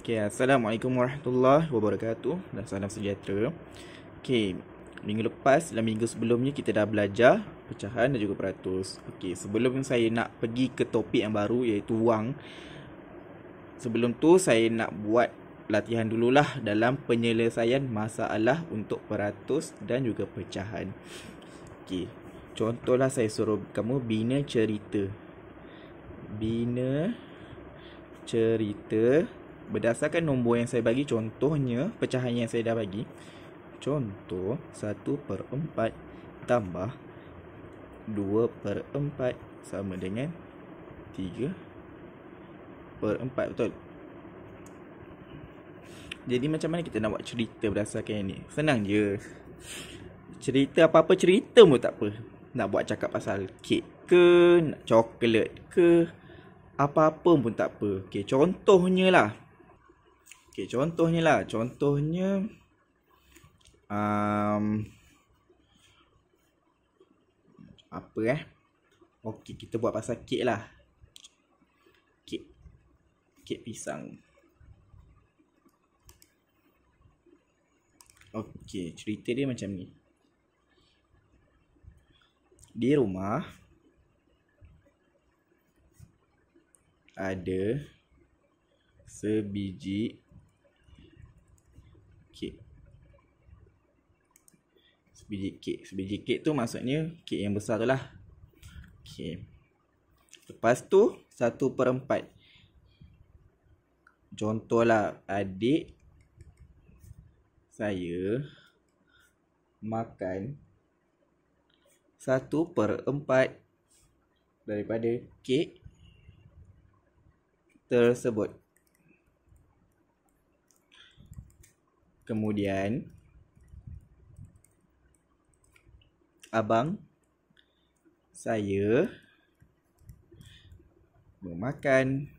Okay, Assalamualaikum warahmatullahi wabarakatuh dan salam sejahtera. Okay, minggu lepas dan minggu sebelumnya kita dah belajar pecahan dan juga peratus. Okay, sebelum saya nak pergi ke topik yang baru iaitu wang, sebelum tu saya nak buat latihan dululah dalam penyelesaian masalah untuk peratus dan juga pecahan. Okay, contohlah saya suruh kamu bina cerita. Bina cerita berdasarkan nombor yang saya bagi, contohnya pecahan yang saya dah bagi. Contoh 1/4 tambah 2/4 sama dengan 3/4. Betul? Jadi macam mana kita nak buat cerita berdasarkan yang ni? Senang je. Cerita apa-apa cerita pun tak apa. Nak buat cakap pasal kek ke, nak coklat ke, apa-apa pun tak apa. Okay, contohnya lah. Contohnya apa Okey, kita buat pasal kek lah. Kek pisang. Okey, cerita dia macam ni. Di rumah ada sebiji kek. Sebiji kek tu maksudnya kek yang besar tu lah. Okey. Lepas tu 1/4. Contohlah adik saya makan 1/4 daripada kek tersebut. Kemudian abang saya memakan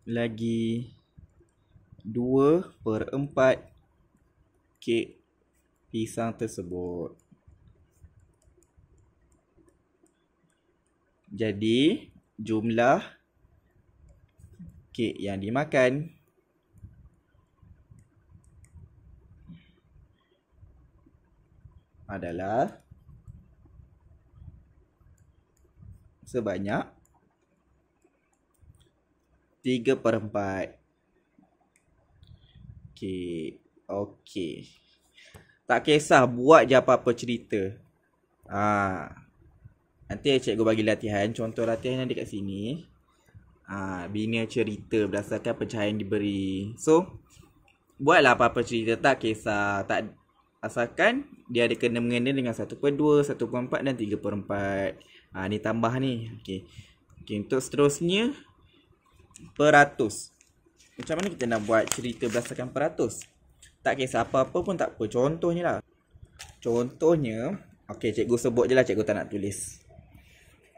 lagi 2/4 kek pisang tersebut. Jadi jumlah kek yang dimakan adalah sebanyak 3/4 kek. Okey. Tak kisah, buat je apa-apa cerita. Nanti cikgu bagi latihan. Contoh latihan yang ada kat sini. Bina cerita berdasarkan pecahan yang diberi. So, buatlah apa-apa cerita, tak kisah. Tak, asalkan dia ada kena-mengena dengan 1/2, 1/4 dan 3/4. Ni tambah ni. Okey, untuk seterusnya peratus. Macam mana kita nak buat cerita berdasarkan peratus? Tak kisah, apa-apa pun tak apa. Contohnya lah. Okey, cikgu sebut je lah, cikgu tak nak tulis.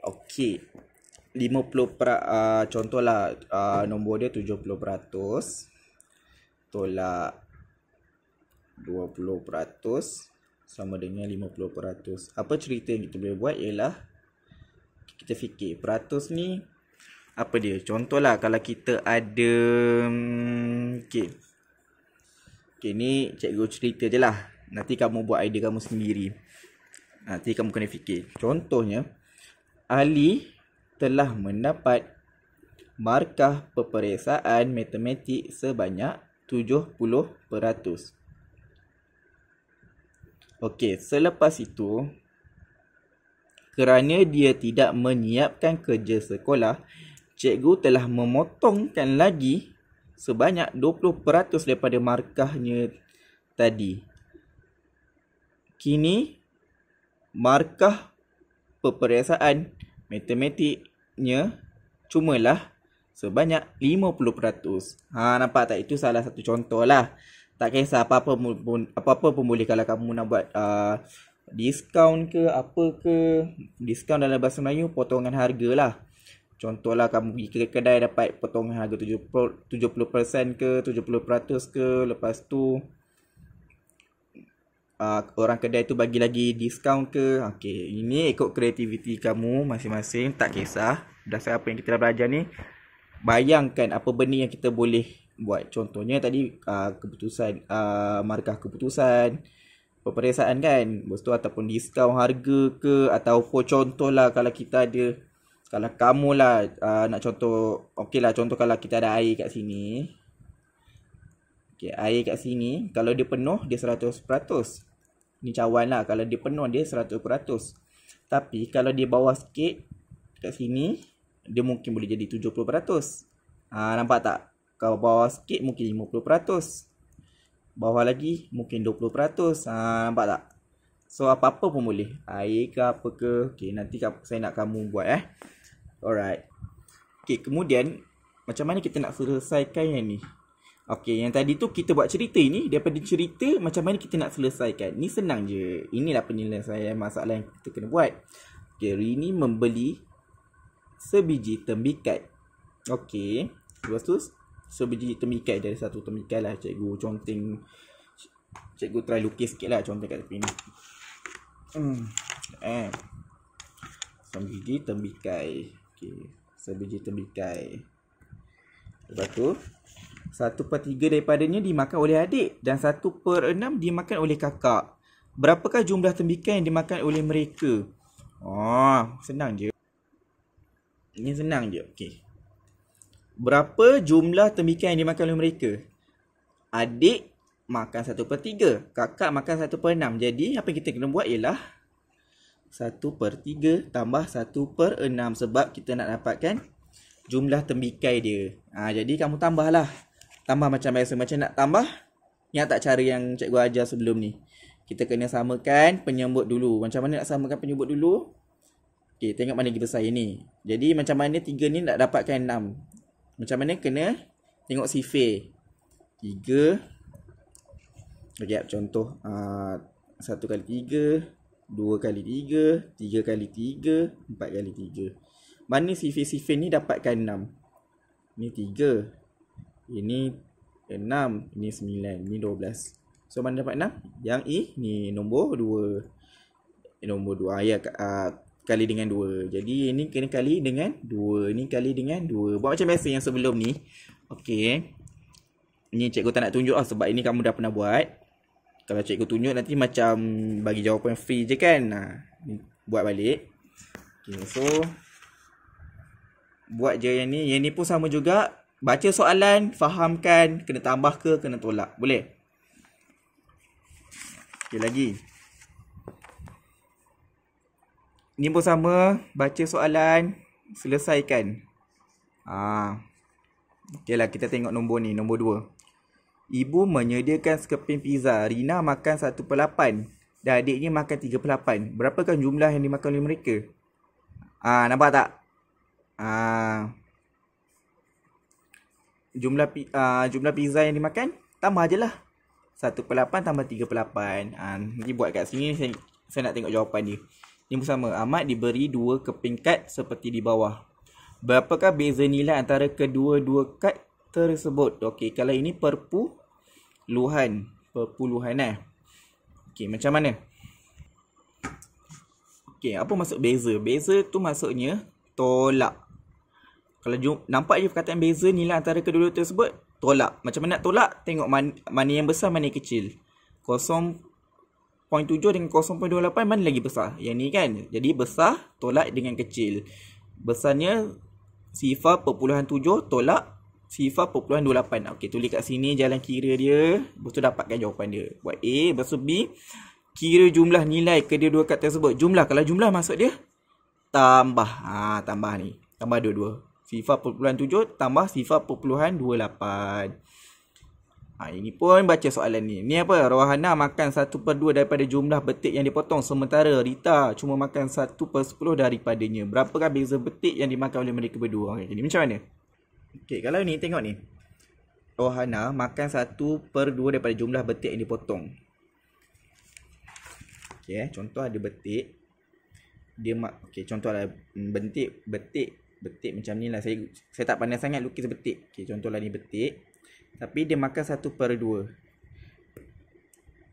Okey, 50%, contohlah nombor dia 70%. Tolak 20% sama dengan 50%. Apa cerita yang kita boleh buat ialah kita fikir peratus ni apa dia. Contohlah kalau kita ada Okey, ni cikgu cerita je lah. Nanti kamu buat idea kamu sendiri. Nanti kamu kena fikir. Contohnya, Ali telah mendapat markah peperiksaan matematik sebanyak 70%. Okey, selepas itu, kerana dia tidak menyiapkan kerja sekolah, cikgu telah memotongkan lagi sebanyak 20% daripada markahnya tadi. Kini, markah peperiksaan matematiknya cumalah sebanyak 50%. Nampak tak? Itu salah satu contoh lah. Tak kisah, apa-apa pun boleh. Kalau kamu nak buat diskaun ke apa ke. Diskaun dalam bahasa Melayu potongan harga lah. Contohlah kamu pergi ke kedai dapat potongan harga 70% ke 70% ke. Lepas tu orang kedai tu bagi lagi diskaun ke. Okey, ini ikut kreativiti kamu masing-masing, tak kisah. Berdasarkan apa yang kita dah belajar ni, bayangkan apa benda yang kita boleh buat. Contohnya tadi keputusan, markah keputusan, peperiksaan kan. Lepas tu ataupun diskaun harga ke, ataupun contohlah kalau kita ada, kalau kamu lah nak contoh, okey lah contoh kalau kita ada air kat sini. Okey, air kat sini kalau dia penuh dia 100%. Ni cawan lah, kalau dia penuh dia 100%. Tapi kalau dia bawah sikit kat sini, dia mungkin boleh jadi 70%. Nampak tak? Kalau bawah sikit mungkin 50%. Bawah lagi mungkin 20%. Nampak tak? So apa-apa pun boleh. Air ke apa ke. Okay, nanti saya nak kamu buat Alright. Okay, kemudian macam mana kita nak selesaikan yang ni? Okay, yang tadi tu kita buat cerita ni. Daripada cerita macam mana kita nak selesaikan. Ni senang je. Inilah penyelesaian masalah yang kita kena buat. Okay, Rini membeli sebiji tembikai. Okay, lepas tu sebiji tembikai, dari satu tembikai lah. Cikgu conteng, cikgu try lukis sikit lah conteng kat tepi ni. Sebiji tembikai. Okay, sebiji tembikai. Lepas tu 1/3 daripadanya dimakan oleh adik dan 1/6 dimakan oleh kakak. Berapakah jumlah tembikai yang dimakan oleh mereka? Senang je. Ini senang je. Okey. Berapa jumlah tembikai yang dimakan oleh mereka? Adik makan 1/3, kakak makan 1/6. Jadi apa yang kita kena buat ialah 1/3 tambah 1/6 sebab kita nak dapatkan jumlah tembikai dia. Jadi kamu tambahlah. Tambah macam biasa. Macam nak tambah, ingat tak cara yang cikgu ajar sebelum ni? Kita kena samakan penyebut dulu. Macam mana nak samakan penyebut dulu? Okay, tengok mana lagi besar ni. Jadi macam mana 3 ni nak dapatkan 6? Macam mana? Kena tengok sifir. 3. Okay, contoh 1 kali 3, 2 kali 3, 3 kali 3, 4 kali 3. Mana sifir-sifir ni dapatkan 6? Ni 3. Ini 6. Ini 9. Ini 12. So mana dapat 6? Yang ni nombor 2. Nombor 2. Ya, kali dengan 2. Jadi ini kena kali dengan 2. Ini kali dengan 2. Buat macam biasa yang sebelum ni. Okey. Ini cikgu tak nak tunjuk sebab ini kamu dah pernah buat. Kalau cikgu tunjuk nanti macam bagi jawapan free je kan. Buat balik. Okey, so buat je yang ni. Yang ni pun sama juga. Baca soalan, fahamkan, kena tambah ke, kena tolak. Boleh? Okey, lagi. Ni pun sama, baca soalan, selesaikan. Okeylah, kita tengok nombor ni, nombor 2. Ibu menyediakan sekeping pizza. Rina makan 1/8 dan adiknya makan 3/8. Berapakah jumlah yang dimakan oleh mereka? Nampak tak? Jumlah pizza yang dimakan, tambah je lah. 1/8 tambah 3/8. Nanti buat kat sini, saya nak tengok jawapan dia. Ini bersama. Ahmad diberi 2 keping kad seperti di bawah. Berapakah beza nilai antara kedua-dua kad tersebut? Okey, kalau ini perpuluhan. Okey, macam mana? Okey, apa maksud beza? Beza tu maksudnya tolak. Kalau nampak je perkataan beza nilai antara kedua-dua tersebut, tolak. Macam mana nak tolak? Tengok mana yang besar, mana yang kecil. 0.7 dengan 0.28 mana lagi besar? Yang ni kan. Jadi besar tolak dengan kecil. Besarnya 0.7 tolak 0.28. Okey, tulis kat sini jalan kira dia. Lepas tu dapatkan jawapan dia. Buat A, lepas tu B. Kira jumlah nilai kedua-dua kad tersebut. Jumlah. Kalau jumlah maksud dia tambah. Tambah ni. Tambah dua-dua. 0.7 tambah 0.28. Ini pun baca soalan ni. Ni apa? Rohana makan 1/2 daripada jumlah betik yang dipotong. Sementara Rita cuma makan 1/10 daripadanya. Berapakah beza betik yang dimakan oleh mereka berdua? Okey, ni macam mana? Okey, kalau ni tengok ni. Rohana makan 1/2 daripada jumlah betik yang dipotong. Okey, contoh ada betik. Okey, contoh ada betik macam ni lah. Saya tak pandai sangat lukis betik. Okey, contohlah ni betik. Tapi dia makan 1/2.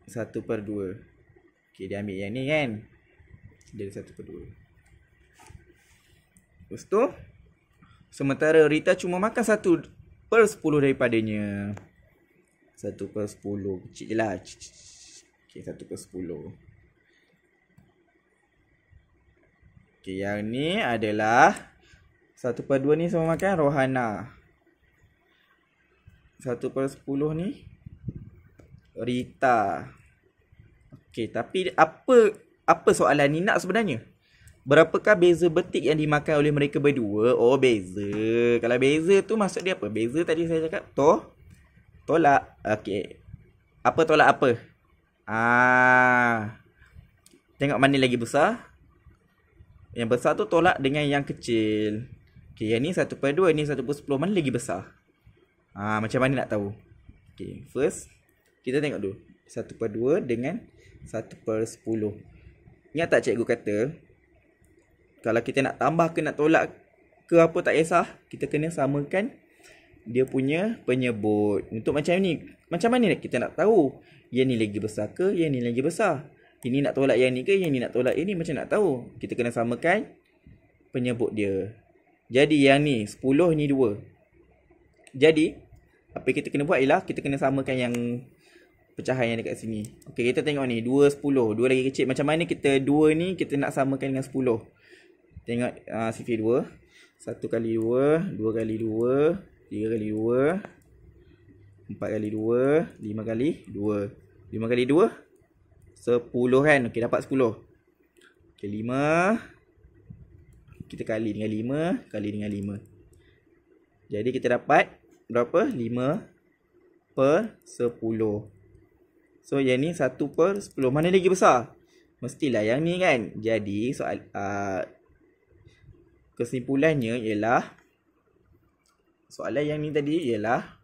1/2. Okey, dia ambil yang ni kan. Dia 1/2. Lepas tu Sementara Rita cuma makan 1/10 daripadanya. 1/10. Kecil je lah. Okay, 1/10. Okay, yang ni adalah 1/2 ni sama makan Rohana. 1/10 ni Rita. Okay, tapi apa soalan ni nak sebenarnya? Berapakah beza betik yang dimakan oleh mereka berdua? Oh, beza. Kalau beza tu maksud dia apa? Beza tadi saya cakap tolak. Okay. Apa tolak apa? Tengok mana lagi besar. Yang besar tu tolak dengan yang kecil. Okay, yang ni 1/2, ni 1/10. Mana lagi besar? Macam mana nak tahu? Okay, first kita tengok dulu 1/2 dengan 1/10. Ingat tak cikgu kata, kalau kita nak tambah ke nak tolak ke apa tak kisah, kita kena samakan dia punya penyebut. Untuk macam ni, macam mana kita nak tahu yang ni lagi besar ke yang ni lagi besar? Ini nak tolak yang ni ke yang ni nak tolak ini, macam nak tahu? Kita kena samakan penyebut dia. Jadi yang ni 10, ni 2. Jadi apa yang kita kena buat ialah kita kena samakan yang pecahan yang dekat sini. Okey, kita tengok ni 2, 10. 2 lagi kecil. Macam mana kita 2 ni kita nak samakan dengan 10? Tengok sifir 2. 1 kali 2, 2 kali 2, 3 kali 2, 4 kali 2, 5 kali 2. 5 kali 2, 10 kan? Okey, dapat 10. Okey, 5. Kita kali dengan 5, kali dengan 5. Jadi kita dapat berapa? 5/10. So yang ni 1/10. Mana lagi besar? Mestilah yang ni kan? Jadi kesimpulannya ialah soalan yang ni tadi ialah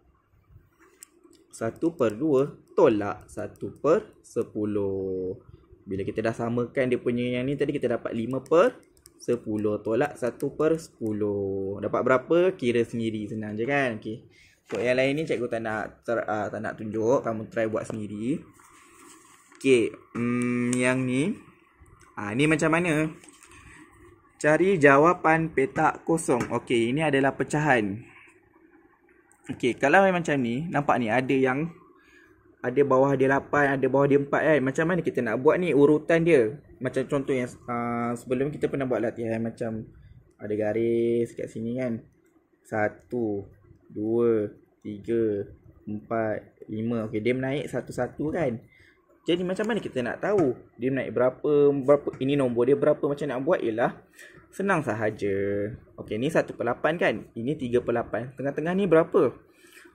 1/2 tolak 1/10. Bila kita dah samakan dia punya yang ni tadi, kita dapat 5/10 tolak 1/10. Dapat berapa? Kira sendiri, senang je kan? Okay. So yang lain ni cikgu tak nak tunjuk, kamu try buat sendiri. Okay, yang ni ni macam mana? Cari jawapan petak kosong. Okey, ini adalah pecahan. Okey, kalau macam ni, nampak ni ada yang ada bawah dia 8, ada bawah dia 4 kan. Macam mana kita nak buat ni urutan dia? Macam contoh yang sebelum kita pernah buat latihan macam ada garis kat sini kan. 1, 2, 3, 4, 5. Okey, dia menaik satu-satu kan. Jadi macam mana kita nak tahu dia naik berapa, ini nombor dia berapa? Macam nak buat ialah senang sahaja. Okey, ni 1/8 kan? Ini 3/8. Tengah-tengah ni berapa?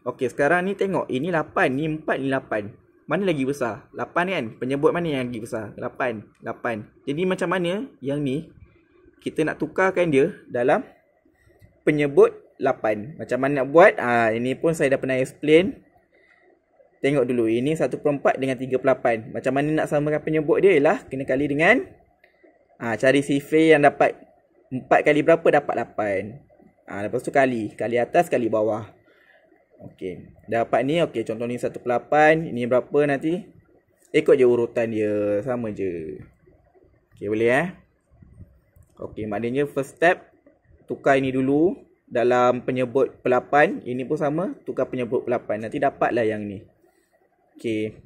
Okey, sekarang ni tengok. Ini 8, ni 4, ni 8. Mana lagi besar? 8 kan? Penyebut mana yang lagi besar? 8. Jadi macam mana yang ni kita nak tukarkan dia dalam penyebut 8. Macam mana nak buat? Ini pun saya dah pernah explain. Tengok dulu, ini 1/4 dengan 3/8. Macam mana nak samakan penyebut dia ialah kena kali dengan cari sifir yang dapat 4 kali berapa, dapat 8. Lepas tu kali atas, kali bawah. Okey, dapat ni. Okey, contoh ni 1/8, ini berapa nanti? Ikut je urutan dia, sama je. Okey, boleh Okey, maknanya first step tukar ini dulu dalam penyebut 8. Ini pun sama, tukar penyebut 8. Nanti dapatlah yang ni. Okey.